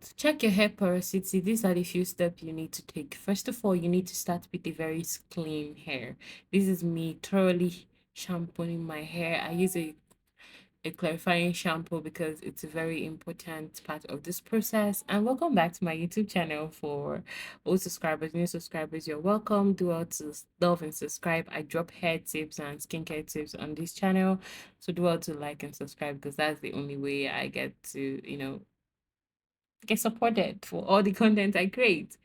To check your hair porosity, these are the few steps you need to take. First of all, you need to start with a very clean hair. This is me thoroughly shampooing my hair. I use a clarifying shampoo because it's a very important part of this process. And welcome back to my YouTube channel. For old subscribers, new subscribers, you're welcome. Do all to love and subscribe. I drop hair tips and skincare tips on this channel. So do all to like and subscribe because that's the only way I get to, get supported for all the content I create.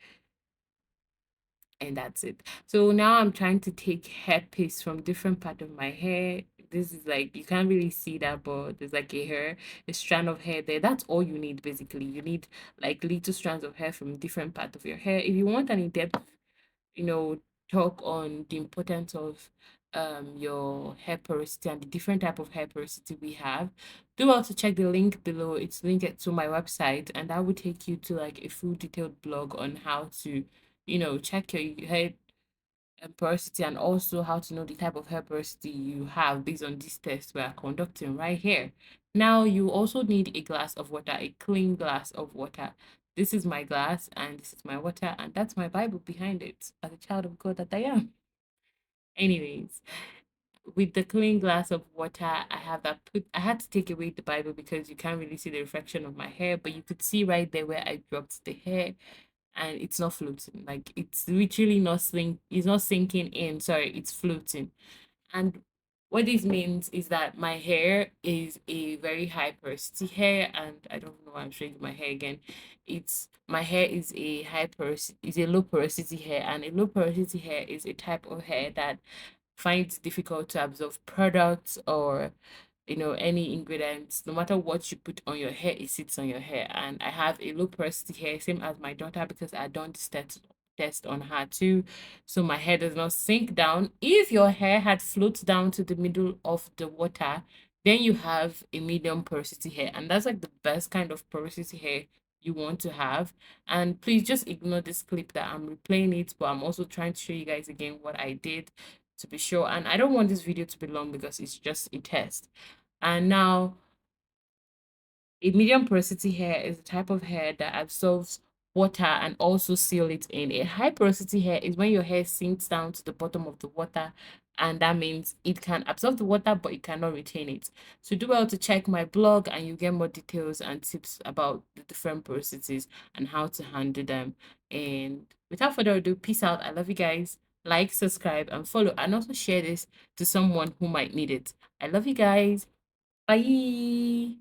And that's it. So now I'm trying to take hair piece from different part of my hair. This is like, you can't really see that, but there's like a strand of hair there. That's all you need basically. You need like little strands of hair from different part of your hair. If you want any depth, you know, talk on the importance of your hair porosity and the different type of hair porosity we have, do also check the link below. It's linked to my website, and that will take you to like a full detailed blog on how to, check your hair porosity, and also how to know the type of hair porosity you have based on this test we are conducting right here. Now, you also need a glass of water, a clean glass of water. This is my glass and this is my water, and that's my Bible behind it as a child of God that I am. Anyways, with the clean glass of water, I had to take away the Bible because you can't really see the reflection of my hair, but you could see right there where I dropped the hair, and it's not floating. Like, it's literally it's not sinking in. Sorry, it's floating. And what this means is that my hair is a very high porosity hair, and I don't know why I'm showing you my hair again. It's my hair is a is a low porosity hair, and a low porosity hair is a type of hair that finds it difficult to absorb products or any ingredients. No matter what you put on your hair, it sits on your hair. And I have a low porosity hair, same as my daughter, because I don't test on her too, so my hair does not sink down. If your hair had floated down to the middle of the water, then you have a medium porosity hair, and that's like the best kind of porosity hair you want to have. And please just ignore this clip that I'm replaying it, but I'm also trying to show you guys again what I did to be sure. And I don't want this video to be long because it's just a test. And now, a medium porosity hair is a type of hair that absorbs water and also seal it in. A high porosity hair is when your hair sinks down to the bottom of the water, and that means it can absorb the water but it cannot retain it. So do well to check my blog and you get more details and tips about the different porosities and how to handle them. And without further ado, peace out. I love you guys. Like, subscribe, and follow, and also share this to someone who might need it. I love you guys. Bye.